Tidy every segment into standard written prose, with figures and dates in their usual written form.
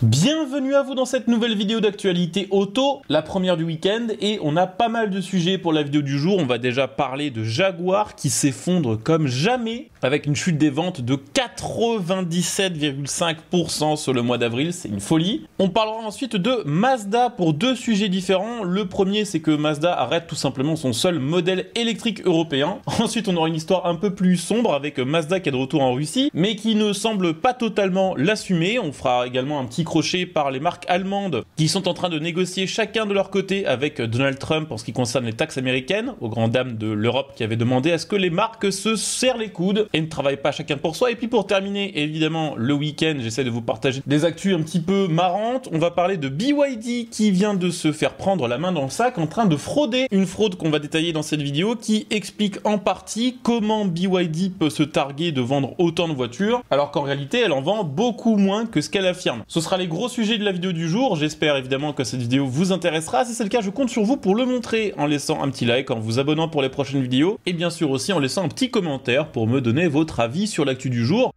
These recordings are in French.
Bienvenue à vous dans cette nouvelle vidéo d'actualité auto, la première du week-end, et on a pas mal de sujets pour la vidéo du jour. On va déjà parler de Jaguar qui s'effondre comme jamais avec une chute des ventes de 97,5% sur le mois d'avril, c'est une folie. On parlera ensuite de Mazda pour deux sujets différents. Le premier, c'est que Mazda arrête tout simplement son seul modèle électrique européen. Ensuite, on aura une histoire un peu plus sombre avec Mazda qui est de retour en Russie, mais qui ne semble pas totalement l'assumer. On fera également un petit crochet par les marques allemandes qui sont en train de négocier chacun de leur côté avec Donald Trump en ce qui concerne les taxes américaines, aux grandes dames de l'Europe qui avaient demandé à ce que les marques se serrent les coudes et ne travaillent pas chacun pour soi. Et puis pour terminer, évidemment, le week-end, j'essaie de vous partager des actus un petit peu marrantes. On va parler de BYD qui vient de se faire prendre la main dans le sac en train de frauder. Une fraude qu'on va détailler dans cette vidéo qui explique en partie comment BYD peut se targuer de vendre autant de voitures alors qu'en réalité elle en vend beaucoup moins que ce qu'elle affirme. Ce sera les gros sujets de la vidéo du jour. J'espère évidemment que cette vidéo vous intéressera. Si c'est le cas, je compte sur vous pour le montrer en laissant un petit like, en vous abonnant pour les prochaines vidéos et bien sûr aussi en laissant un petit commentaire pour me donner votre avis sur l'actu du jour.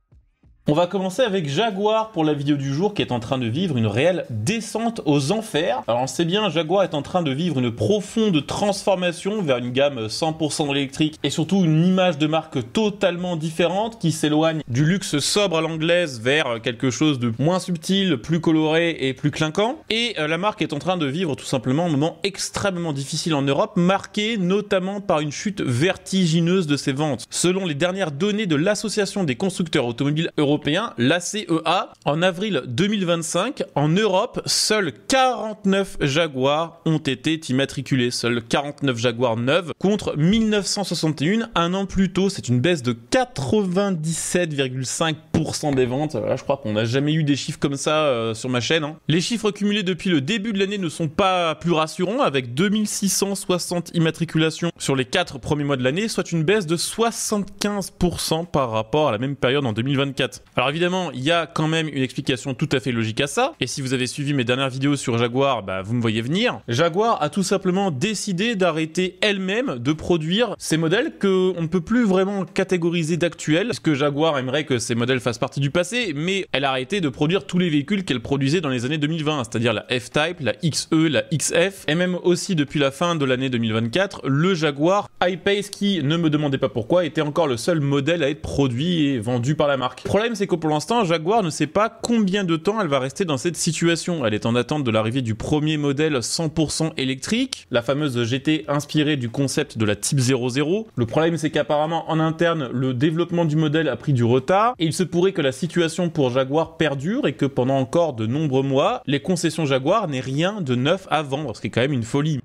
On va commencer avec Jaguar pour la vidéo du jour qui est en train de vivre une réelle descente aux enfers. Alors on sait bien, Jaguar est en train de vivre une profonde transformation vers une gamme 100% électrique et surtout une image de marque totalement différente qui s'éloigne du luxe sobre à l'anglaise vers quelque chose de moins subtil, plus coloré et plus clinquant. Et la marque est en train de vivre tout simplement un moment extrêmement difficile en Europe, marqué notamment par une chute vertigineuse de ses ventes. Selon les dernières données de l'Association des constructeurs automobiles européens, l'ACEA, en avril 2025, en Europe, seuls 49 Jaguar ont été immatriculés. Seuls 49 Jaguar neuves contre 1961, un an plus tôt. C'est une baisse de 97,5% des ventes. Là, je crois qu'on n'a jamais eu des chiffres comme ça sur ma chaîne. Les chiffres cumulés depuis le début de l'année ne sont pas plus rassurants, avec 2660 immatriculations sur les 4 premiers mois de l'année, soit une baisse de 75% par rapport à la même période en 2024. Alors évidemment, il y a quand même une explication tout à fait logique à ça, et si vous avez suivi mes dernières vidéos sur Jaguar, vous me voyez venir. Jaguar a tout simplement décidé d'arrêter elle-même de produire ces modèles qu'on ne peut plus vraiment catégoriser d'actuels, parce que Jaguar aimerait que ces modèles fassent partie du passé, mais elle a arrêté de produire tous les véhicules qu'elle produisait dans les années 2020, c'est-à-dire la F-Type, la XE, la XF, et même aussi depuis la fin de l'année 2024, le Jaguar I-Pace qui, ne me demandez pas pourquoi, était encore le seul modèle à être produit et vendu par la marque. Le problème, c'est que pour l'instant, Jaguar ne sait pas combien de temps elle va rester dans cette situation. Elle est en attente de l'arrivée du premier modèle 100% électrique, la fameuse GT inspirée du concept de la Type 00. Le problème, c'est qu'apparemment, en interne, le développement du modèle a pris du retard et il se pourrait que la situation pour Jaguar perdure et que pendant encore de nombreux mois, les concessions Jaguar n'aient rien de neuf à vendre, ce qui est quand même une folie.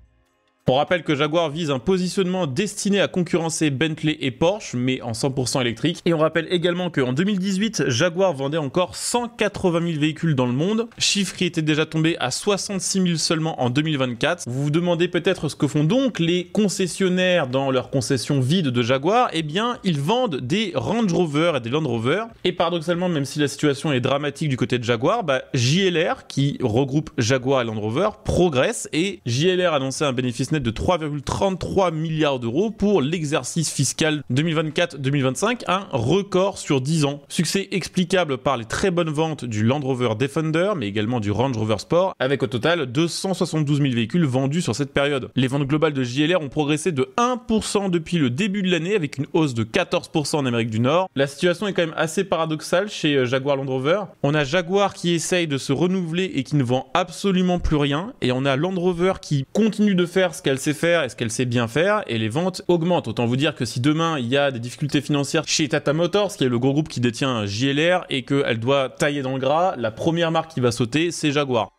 On rappelle que Jaguar vise un positionnement destiné à concurrencer Bentley et Porsche, mais en 100% électrique. Et on rappelle également qu'en 2018, Jaguar vendait encore 180 000 véhicules dans le monde, chiffre qui était déjà tombé à 66 000 seulement en 2024. Vous vous demandez peut-être ce que font donc les concessionnaires dans leurs concessions vides de Jaguar. Eh bien, ils vendent des Range Rover et des Land Rover. Et paradoxalement, même si la situation est dramatique du côté de Jaguar, JLR, qui regroupe Jaguar et Land Rover, progresse et JLR a annoncé un bénéfice de 3,33 milliards d'euros pour l'exercice fiscal 2024-2025, un record sur 10 ans. Succès explicable par les très bonnes ventes du Land Rover Defender, mais également du Range Rover Sport, avec au total 272 000 véhicules vendus sur cette période. Les ventes globales de JLR ont progressé de 1% depuis le début de l'année, avec une hausse de 14% en Amérique du Nord. La situation est quand même assez paradoxale chez Jaguar Land Rover. On a Jaguar qui essaye de se renouveler et qui ne vend absolument plus rien, et on a Land Rover qui continue de faire ce qu'elle sait faire et ce qu'elle sait bien faire, et les ventes augmentent. Autant vous dire que si demain il y a des difficultés financières chez Tata Motors, qui est le gros groupe qui détient JLR, et qu'elle doit tailler dans le gras, la première marque qui va sauter, c'est Jaguar.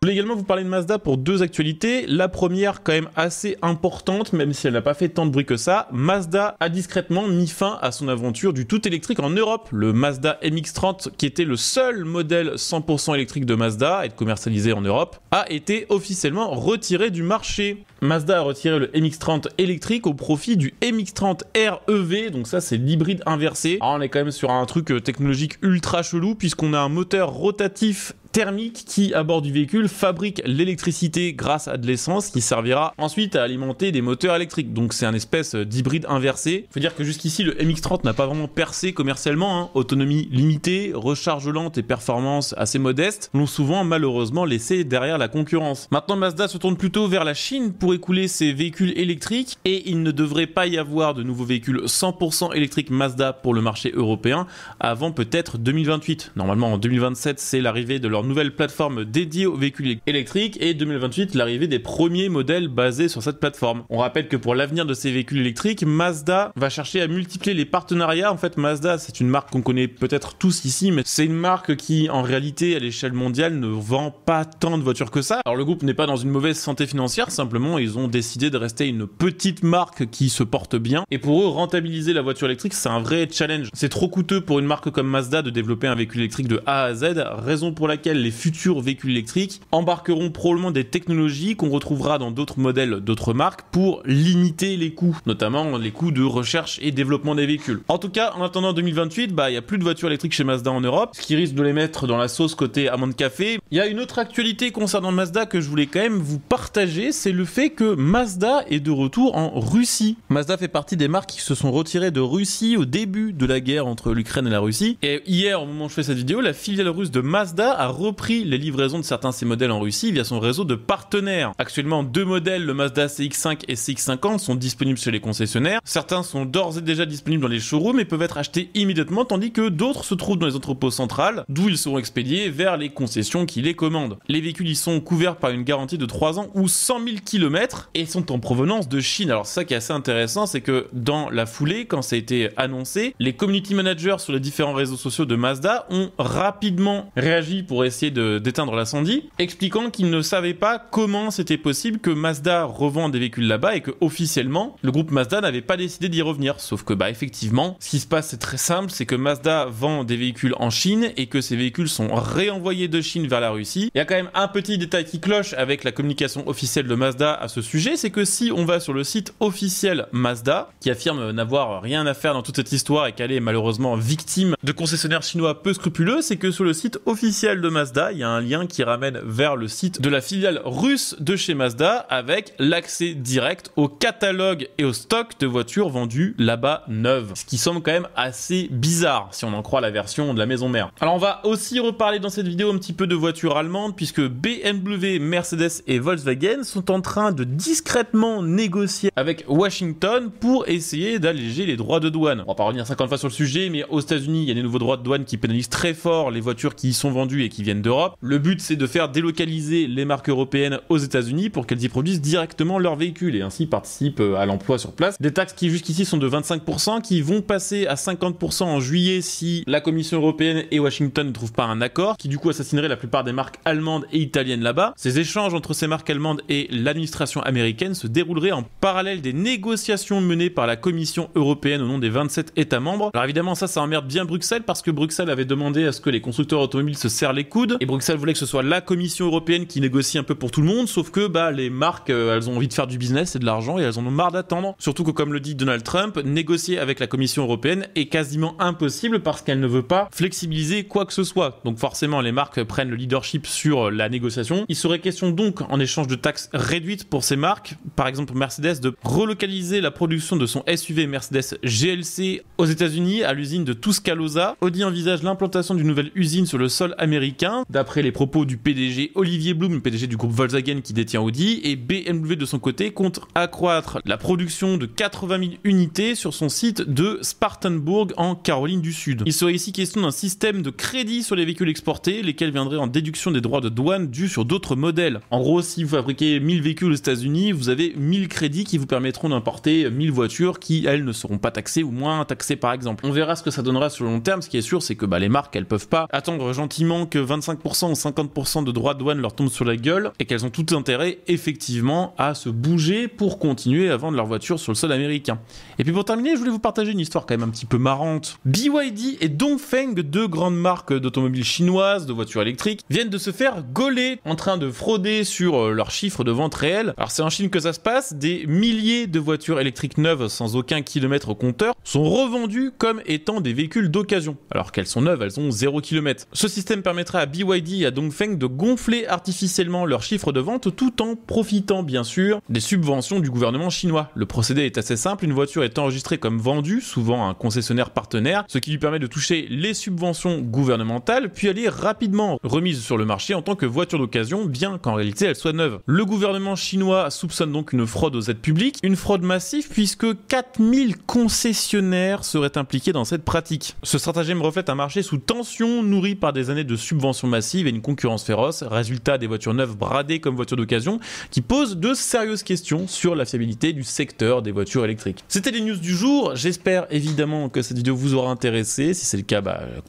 Je voulais également vous parler de Mazda pour deux actualités. La première, quand même assez importante, même si elle n'a pas fait tant de bruit que ça, Mazda a discrètement mis fin à son aventure du tout électrique en Europe. Le Mazda MX-30, qui était le seul modèle 100% électrique de Mazda à être commercialisé en Europe, a été officiellement retiré du marché. Mazda a retiré le MX-30 électrique au profit du MX-30 REV, donc ça c'est l'hybride inversé. Alors on est quand même sur un truc technologique ultra chelou, puisqu'on a un moteur rotatif thermique qui, à bord du véhicule, fabrique l'électricité grâce à de l'essence qui servira ensuite à alimenter des moteurs électriques. Donc c'est un espèce d'hybride inversé. Faut dire que jusqu'ici, le MX-30 n'a pas vraiment percé commercialement, hein. Autonomie limitée, recharge lente et performance assez modestes l'ont souvent malheureusement laissé derrière la concurrence. Maintenant, Mazda se tourne plutôt vers la Chine pour écouler ses véhicules électriques et il ne devrait pas y avoir de nouveaux véhicules 100% électriques Mazda pour le marché européen avant peut-être 2028. Normalement en 2027 c'est l'arrivée de leur nouvelle plateforme dédiée aux véhicules électriques et 2028 l'arrivée des premiers modèles basés sur cette plateforme. On rappelle que pour l'avenir de ces véhicules électriques, Mazda va chercher à multiplier les partenariats. En fait, Mazda c'est une marque qu'on connaît peut-être tous ici, mais c'est une marque qui en réalité à l'échelle mondiale ne vend pas tant de voitures que ça. Alors le groupe n'est pas dans une mauvaise santé financière, simplement ils ont décidé de rester une petite marque qui se porte bien et pour eux rentabiliser la voiture électrique c'est un vrai challenge. C'est trop coûteux pour une marque comme Mazda de développer un véhicule électrique de A à Z, raison pour laquelle les futurs véhicules électriques embarqueront probablement des technologies qu'on retrouvera dans d'autres modèles d'autres marques pour limiter les coûts, notamment les coûts de recherche et développement des véhicules. En tout cas, en attendant 2028, il n'y a plus de voitures électriques chez Mazda en Europe, ce qui risque de les mettre dans la sauce côté amande café. Il y a une autre actualité concernant Mazda que je voulais quand même vous partager, c'est le fait que Mazda est de retour en Russie. Mazda fait partie des marques qui se sont retirées de Russie au début de la guerre entre l'Ukraine et la Russie. Et hier, au moment où je fais cette vidéo, la filiale russe de Mazda a repris les livraisons de certains de ses modèles en Russie via son réseau de partenaires. Actuellement, 2 modèles, le Mazda CX-5 et CX-50, sont disponibles chez les concessionnaires. Certains sont d'ores et déjà disponibles dans les showrooms et peuvent être achetés immédiatement, tandis que d'autres se trouvent dans les entrepôts centrales, d'où ils seront expédiés vers les concessions qui les commandent. Les véhicules y sont couverts par une garantie de 3 ans ou 100 000 km et sont en provenance de Chine. Alors ça qui est assez intéressant, c'est que dans la foulée, quand ça a été annoncé, les community managers sur les différents réseaux sociaux de Mazda ont rapidement réagi pour essayer d'éteindre l'incendie, expliquant qu'ils ne savaient pas comment c'était possible que Mazda revende des véhicules là-bas et que officiellement le groupe Mazda n'avait pas décidé d'y revenir. Sauf que effectivement, ce qui se passe c'est très simple, c'est que Mazda vend des véhicules en Chine et que ces véhicules sont réenvoyés de Chine vers la Russie. Il y a quand même un petit détail qui cloche avec la communication officielle de Mazda à ce sujet, c'est que si on va sur le site officiel Mazda, qui affirme n'avoir rien à faire dans toute cette histoire et qu'elle est malheureusement victime de concessionnaires chinois peu scrupuleux, c'est que sur le site officiel de Mazda, il y a un lien qui ramène vers le site de la filiale russe de chez Mazda avec l'accès direct au catalogue et au stock de voitures vendues là-bas neuves. Ce qui semble quand même assez bizarre si on en croit la version de la maison mère. Alors on va aussi reparler dans cette vidéo un petit peu de voitures allemandes puisque BMW, Mercedes et Volkswagen sont en train de discrètement négocier avec Washington pour essayer d'alléger les droits de douane. On va pas revenir 50 fois sur le sujet, mais aux États-Unis, il y a des nouveaux droits de douane qui pénalisent très fort les voitures qui y sont vendues et qui viennent d'Europe. Le but, c'est de faire délocaliser les marques européennes aux États-Unis pour qu'elles y produisent directement leurs véhicules et ainsi participent à l'emploi sur place. Des taxes qui jusqu'ici sont de 25%, qui vont passer à 50% en juillet si la Commission européenne et Washington ne trouvent pas un accord, qui du coup assassinerait la plupart des marques allemandes et italiennes là-bas. Ces échanges entre ces marques allemandes et l'administration américaine se dérouleraient en parallèle des négociations menées par la Commission européenne au nom des 27 États membres. Alors évidemment ça emmerde bien Bruxelles parce que Bruxelles avait demandé à ce que les constructeurs automobiles se serrent les coudes et Bruxelles voulait que ce soit la Commission européenne qui négocie un peu pour tout le monde, sauf que les marques elles ont envie de faire du business et de l'argent et elles en ont marre d'attendre. Surtout que comme le dit Donald Trump, négocier avec la Commission européenne est quasiment impossible parce qu'elle ne veut pas flexibiliser quoi que ce soit. Donc forcément les marques prennent le leadership sur la négociation. Il serait question donc en échange de taxes réduites pour ces marques, par exemple Mercedes, de relocaliser la production de son SUV Mercedes GLC aux États-Unis à l'usine de Tuscaloosa. Audi envisage l'implantation d'une nouvelle usine sur le sol américain, d'après les propos du PDG Olivier Blume, PDG du groupe Volkswagen qui détient Audi, et BMW de son côté compte accroître la production de 80 000 unités sur son site de Spartanburg en Caroline du Sud. Il serait ici question d'un système de crédit sur les véhicules exportés, lesquels viendraient en déduction des droits de douane dus sur d'autres modèles. En gros, si vous fabriquez 1000 véhicules aux États-Unis, vous avez 1000 crédits qui vous permettront d'importer 1000 voitures qui, elles, ne seront pas taxées ou moins taxées par exemple. On verra ce que ça donnera sur le long terme. Ce qui est sûr, c'est que les marques, elles peuvent pas attendre gentiment que 25% ou 50% de droits de douane leur tombent sur la gueule et qu'elles ont tout intérêt, effectivement, à se bouger pour continuer à vendre leurs voitures sur le sol américain. Et puis pour terminer, je voulais vous partager une histoire quand même un petit peu marrante. BYD et Dongfeng, deux grandes marques d'automobiles chinoises, de voitures électriques, viennent de se faire gauler en train de frauder sur leurs chiffres de vente réels. Alors c'est en Chine que ça se passe, des milliers de voitures électriques neuves sans aucun kilomètre au compteur sont revendues comme étant des véhicules d'occasion, alors qu'elles sont neuves, elles ont 0 km. Ce système permettra à BYD et à Dongfeng de gonfler artificiellement leurs chiffres de vente tout en profitant bien sûr des subventions du gouvernement chinois. Le procédé est assez simple, une voiture est enregistrée comme vendue, souvent à un concessionnaire partenaire, ce qui lui permet de toucher les subventions gouvernementales, puis elle est rapidement remise sur le marché en tant que voiture d'occasion, bien qu'en réalité elle soit neuve. Le gouvernement chinois soupçonne donc une fraude aux aides publiques, une fraude massive puisque 4000 concessionnaires seraient impliqués dans cette pratique. Ce stratagème reflète un marché sous tension, nourri par des années de subventions massives et une concurrence féroce, résultat des voitures neuves bradées comme voitures d'occasion, qui posent de sérieuses questions sur la fiabilité du secteur des voitures électriques. C'était les news du jour, j'espère évidemment que cette vidéo vous aura intéressé, si c'est le cas,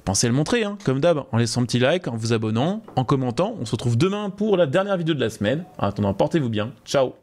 pensez à le montrer, comme d'hab, en laissant un petit like, en vous abonnant, en commentant. On se retrouve demain pour la dernière vidéo de la semaine. En attendant, portez-vous bien, ciao.